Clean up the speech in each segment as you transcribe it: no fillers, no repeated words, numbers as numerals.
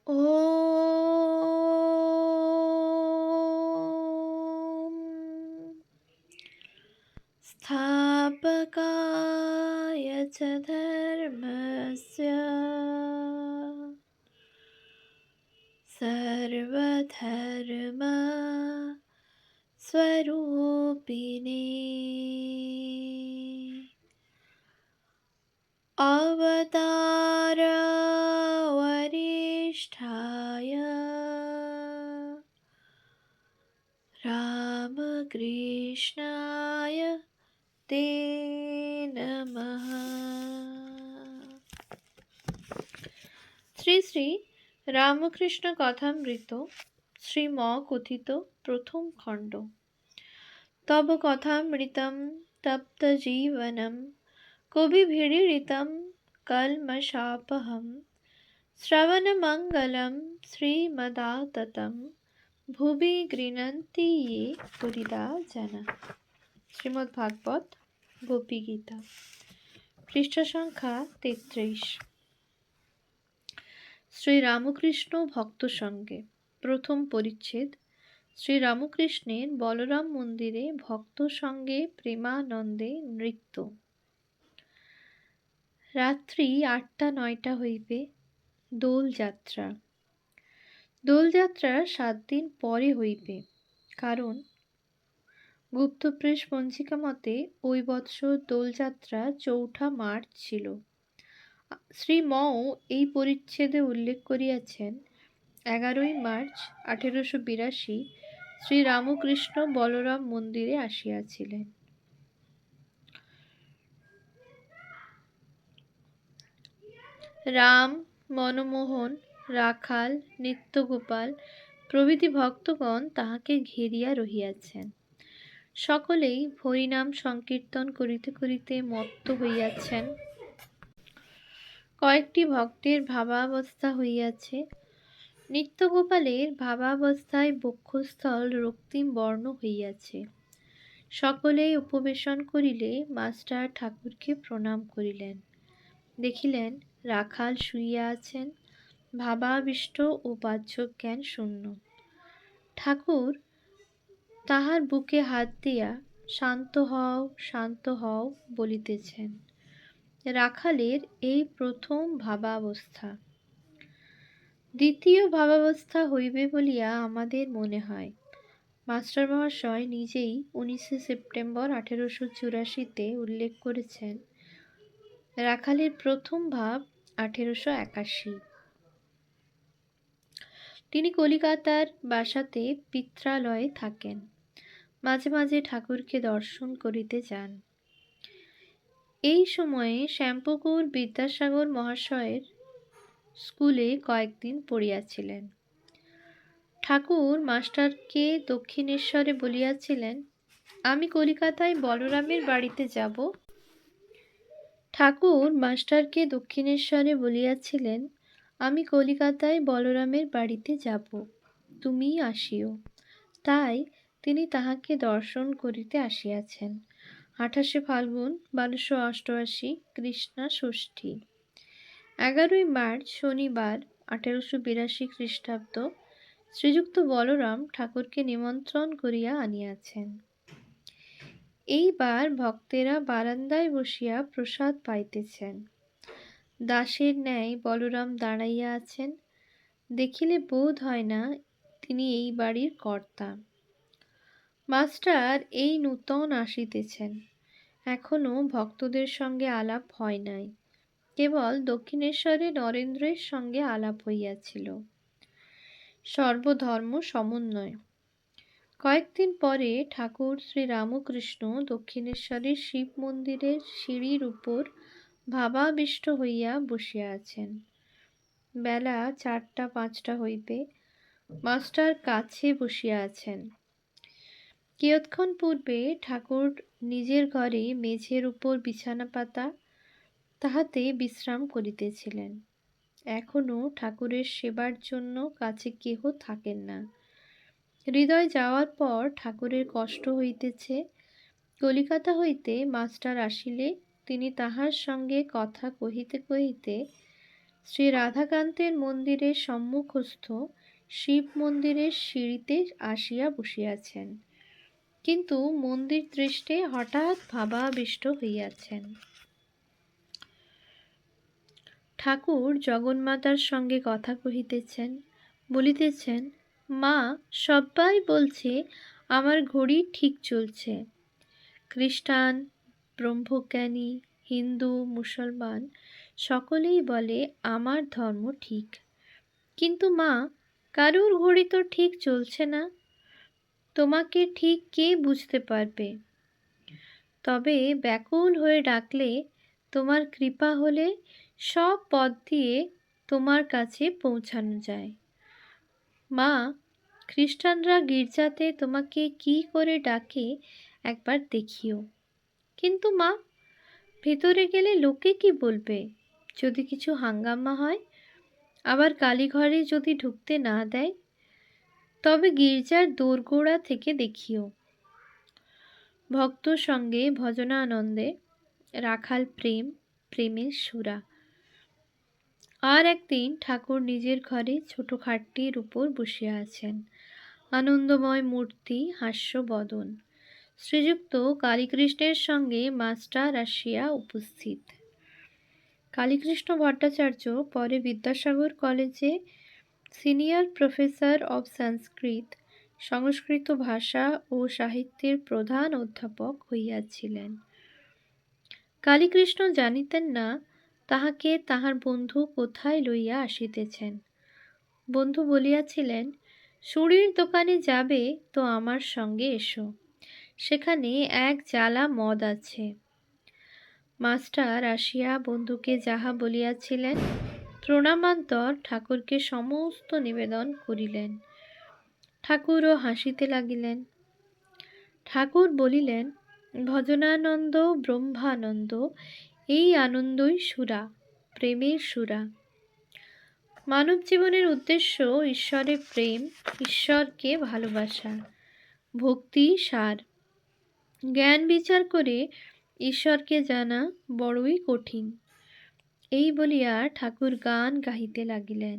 ॐ स्थापकाय च धर्मस्य सर्वधर्म स्वरूपिणे अवतार वरिष्ठाय रामकृष्णाय ते नमः। শ্রী শ্রী রামকৃষ্ণ কথামৃত শ্রীম কথিত প্রথম খণ্ড। তব কথামৃতম তপ্ত জীবনম কবিভিড়িতম কলমশাপহম শ্রবণমঙ্গলম শ্রীমদাততম ভুবি গৃণন্তি ये হরিদা জনা। শ্রীমদ্ ভাগবত গোপী গীতা, পৃষ্ঠা সংখ্যা 33। শ্রী রামকৃষ্ণ ভক্ত সঙ্গে, প্রথম পরিচ্ছেদ। শ্রী রামকৃষ্ণের বলরাম মন্দিরে ভক্ত সঙ্গে প্রেমানন্দে নৃত্য। রাত্রি 8টা-9টা হইবে। দোলযাত্রা। দোলযাত্রা 7 দিন পরে হইবে, কারণ গুপ্তপ্রেস পঞ্জিকা মতে ওই বৎসর দোলযাত্রা 4ঠা মার্চ ছিল। শ্রী মও এই পরিচ্ছেদে উল্লেখ করিয়াছেন 11ই মার্চ 1882 শ্রী রামকৃষ্ণ বলরাম মন্দিরে আসিয়াছিলেন। রাম, মনমোহন, রাখাল, নিত্যগোপাল প্রভৃতি ভক্তগণ তাহাকে ঘেরিয়া রহিয়াছেন। সকলেই হরিনাম সংকীর্তন করিতে করিতে মত্ত হইয়াছেন। কয়েকটি ভক্তের ভাবাবস্থা হইয়াছে। নিত্যগোপালের ভাবাবস্থায় বক্ষস্থল রক্তিম বর্ণ হইয়াছে। সকলেই উপবেশন করিলে মাস্টার ঠাকুরকে প্রণাম করিলেন। দেখিলেন রাখাল শুইয়া আছেন, ভাবাবিষ্ট ও বাহ্যজ্ঞান শূন্য। ঠাকুর তাহার বুকে হাত দিয়া শান্ত হও, শান্ত হও বলিতেছেন। রাখালের এই প্রথম ভাবাবস্থা। দ্বিতীয় ভাবাবস্থা হইবে বলিয়া আমাদের মনে হয়। মাস্টার মহাশয় নিজেই 19শে সেপ্টেম্বর 1884-তে উল্লেখ করেছেন, রাখালের প্রথম ভাব 1881। তিনি কলিকাতার বাসাতে পিত্রালয়ে থাকেন। মাঝে মাঝে ঠাকুরকে দর্শন করিতে যান। এই সময়ে শ্যামপুকুর বিদ্যাসাগর মহাশয়ের স্কুলে কয়েকদিন পড়িয়াছিলেন। ঠাকুর মাস্টারকে দক্ষিণেশ্বরে বলিয়াছিলেন, আমি কলিকাতায় বলরামের বাড়িতে যাব। ঠাকুর মাস্টারকে দক্ষিণেশ্বরে বলিয়াছিলেন, আমি কলিকাতায় বলরামের বাড়িতে যাব, তুমি আসিও। তাই তিনি তাহাকে দর্শন করিতে আসিয়াছেন। 28শে ফাল্গুন 1288 কৃষ্ণা ষষ্ঠী। 11ই মার্চ শনিবার 1882 খ্রিস্টাব্দ শ্রীযুক্ত বলরাম ঠাকুরকে নিমন্ত্রণ করিয়া আনিয়াছেন। এইবার ভক্তেরা বারান্দায় বসিয়া প্রসাদ পাইতেছেন। দাসের ন্যায় বলরাম দাঁড়াইয়া আছেন। দেখিলে বোধ হয় না তিনি এই বাড়ির কর্তা। মাস্টার এই নূতন আসিতেছেন। এখনো ভক্তদের সঙ্গে আলাপ হয় নাই। কেবল দক্ষিণেশ্বরে নরেন্দ্রের সঙ্গে আলাপ হইয়াছিল। সর্বধর্ম সমন্বয়। কয়েকদিন পরে ঠাকুর শ্রী রামকৃষ্ণ দক্ষিণেশ্বরের শিব মন্দিরের সিঁড়ির উপর ভাবাবিষ্ট হইয়া বসিয়া আছেন। বেলা 4টা-5টা হইবে। মাস্টার কাছে বসিয়া আছেন। কিয়ৎক্ষণ পূর্বে ঠাকুর নিজের ঘরে মেঝের উপর বিছানা পাতা তাহাতে বিশ্রাম করিতেছিলেন। এখনো ঠাকুরের সেবার জন্য কাছে কেহ থাকেন না। হৃদয় যাওয়ার পর ঠাকুরের কষ্ট হইতেছে। কলিকাতা হইতে মাস্টার আসিলে তিনি তাহার সঙ্গে কথা কহিতে কহিতে শ্রী রাধাকান্তের মন্দিরের সম্মুখস্থ শিব মন্দিরের সিঁড়িতে আসিয়া বসিয়াছেন, কিন্তু মন্দির দৃষ্টে হঠাৎ ভাবাবিষ্ট হইয়াছেন। ঠাকুর জগন্মাতার সঙ্গে কথা কহিতেছেন, বলিতেছেন, মা, সবাই বলছে আমার ঘড়ি ঠিক চলছে। খ্রিস্টান, ব্রহ্মজ্ঞানী, হিন্দু, মুসলমান সকলেই বলে আমার ধর্ম ঠিক, কিন্তু মা, কারুর ঘড়ি তো ঠিক চলছে না। তোমাকে ঠিক কে বুঝতে পারবে? তবে ব্যাকুল হয়ে ডাকলে, তোমার কৃপা হলে সব পথ দিয়ে তোমার কাছে পৌঁছানো যায়। মা, খ্রিস্টানরা গির্জাতে তোমাকে কি করে ডাকে একবার দেখিও। কিন্তু মা, ভেতরে গেলে লোকে কি বলবে? যদি কিছু হাঙ্গামা হয়, আবার কালীঘরে যদি ঢুকতে না দেয়, তবে গির্জার দোরগোড়া থেকে দেখিও। ভক্ত সঙ্গে ভজনানন্দে রাখাল প্রেম, প্রেমের সুরা। আর একদিন ঠাকুর নিজের ঘরে ছোট খাটটির উপর বসিয়া আছেন, আনন্দময় মূর্তি, হাস্যবদন। শ্রীযুক্ত কালীকৃষ্ণের সঙ্গে মাস্টার আসিয়া উপস্থিত। কালীকৃষ্ণ ভট্টাচার্য পরে বিদ্যাসাগর কলেজে সিনিয়র প্রফেসর অব সংস্কৃত, সংস্কৃত ভাষা ও সাহিত্যের প্রধান অধ্যাপক হইয়াছিলেন। কালীকৃষ্ণ জানিতেন না তাহাকে তাহার বন্ধু কোথায় লইয়া আসিতেছেন। বন্ধু বলিয়াছিলেন, সুড়ির দোকানে যাবে তো আমার সঙ্গে এসো, সেখানে এক জালা মদ আছে। মাস্টার আসিয়া বন্ধুকে যাহা বলিয়াছিলেন, প্রণামান্তর ঠাকুরকে সমস্ত নিবেদন করিলেন। ঠাকুরও হাসিতে লাগিলেন। ঠাকুর বলিলেন, ভজনানন্দ, ব্রহ্মানন্দ, এই আনন্দই সুরা, প্রেমের সুরা। মানব জীবনের উদ্দেশ্য ঈশ্বরের প্রেম, ঈশ্বরকে ভালোবাসা, ভক্তি সার। জ্ঞান বিচার করে ঈশ্বরকে জানা বড়ই কঠিন। এই বলিয়া ঠাকুর গান গাহিতে লাগিলেন।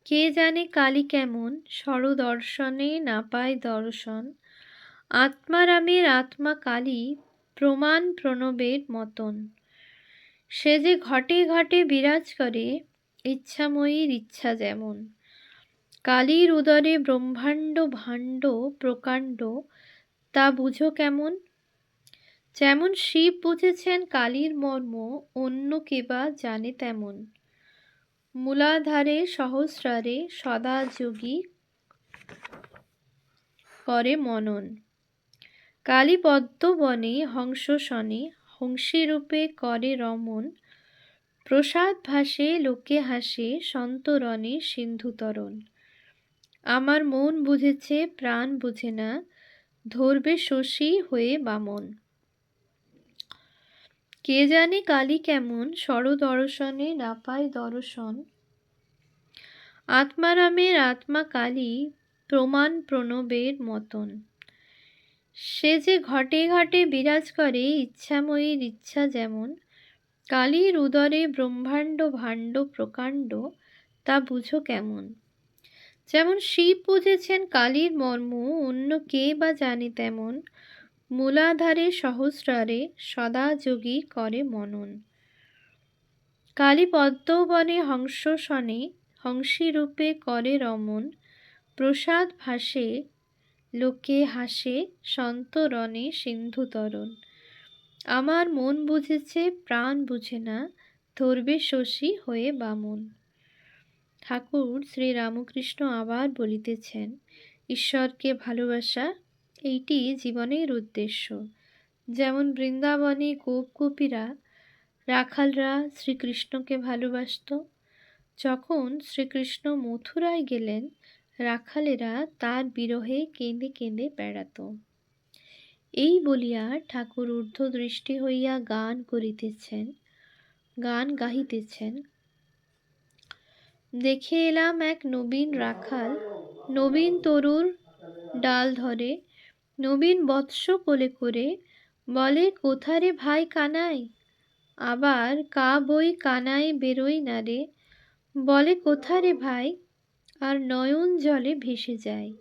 কে জানে কালী কেমন, স্বরদর্শনে না পায় দর্শন। আত্মারামের আত্মা কালী, প্রমাণ প্রণবের মতন। সে যে ঘটে ঘটে বিরাজ করে, ইচ্ছাময়ীর ইচ্ছা যেমন। কালীর উদরে ব্রহ্মাণ্ড ভাণ্ড প্রকাণ্ড, তা বুঝো কেমন? যেমন শিব বুঝেছেন কালীর মর্ম, অন্য কে বা জানে তেমন। মূলাধারে সহস্রারে সদা যোগী করে মনন। কালী পদ্মবনে হংস শনে, হংসীরূপে করে রমণ। প্রসাদ ভাসে লোকে হাসে, সন্তরণে সিন্ধুতরণ। আমার মন বুঝেছে প্রাণ বুঝে না, ধরবে শশী হয়ে বামন। কে জানে কালী কেমন, স্বরদর্শনে না পায় দর্শন। আত্মারামের আত্মা কালী, প্রমাণ প্রণবের মতন। সে যে ঘটে ঘটে বিরাজ করে, ইচ্ছাময়ীর ইচ্ছা যেমন। কালীর উদরে ব্রহ্মাণ্ড ভাণ্ড প্রকাণ্ড, তা বুঝো কেমন? যেমন শিব বুঝেছেন কালীর মর্ম, অন্য কে বা জানে তেমন। মূলাধারে সহস্রারে সদা যোগী করে মনন। কালী পদ্মবনে হংস শনে, হংসীরূপে করে রমণ। প্রসাদ ভাসে লোকে হাসে, সন্তরণে সিন্ধুতরণ। আমার মন বুঝেছে প্রাণ বুঝে না, ধরবে শশী হয়ে বামন। ঠাকুর শ্রী রামকৃষ্ণ আবার বলিতেছেন, ঈশ্বরকে ভালোবাসা, এইটি জীবনের উদ্দেশ্য। যেমন বৃন্দাবনে গোপ গোপীরা, রাখালরা শ্রীকৃষ্ণকে ভালোবাসত। যখন শ্রীকৃষ্ণ মথুরায় গেলেন, রাখালেরা তার বিরহে কেঁদে কেঁদে বেড়াত। এই বলিয়া ঠাকুর ঊর্ধ্বদৃষ্টি হইয়া গান করিতেছেন, গান গাহিতেছেন। দেখে এলাম এক নবীন রাখাল, নবীন তরুর ডাল ধরে, নবীন বৎস কোলে করে, বলে কোথারে ভাই কানাই, আবার কা বই কানায় বেরোই না রে, বলে কোথা রে ভাই, আর নয়ন জলে ভেসে যায়।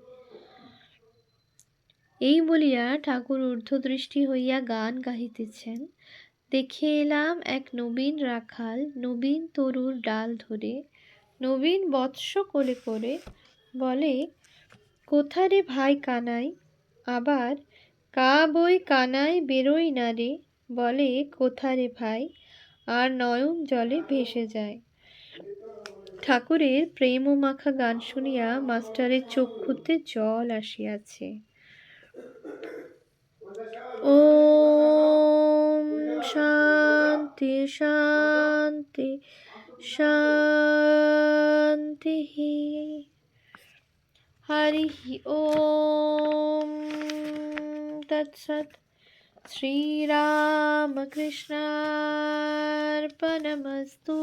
এই বলিয়া ঠাকুর ঊর্ধ্বদৃষ্টি হইয়া গান গাহিতেছেন। দেখে এলাম এক নবীন রাখাল নবীন তরুর ডাল ধরে, নবীন বৎস কোলে করে, বলে কোথা রে ভাই কানাই, আবার কা বই কানায় বেরোই না রে, বলে কোথা রে ভাই, আর নয়ন জলে ভেসে যায়। ঠাকুরের প্রেম মাখা গান শুনিয়া মাস্টারের চক্ষুতে জল আসিয়াছে। ওম শান্তি শান্তি শান্তি। হরি ওম তৎসৎ। শ্রীরামকৃষ্ণার্পণমস্তু।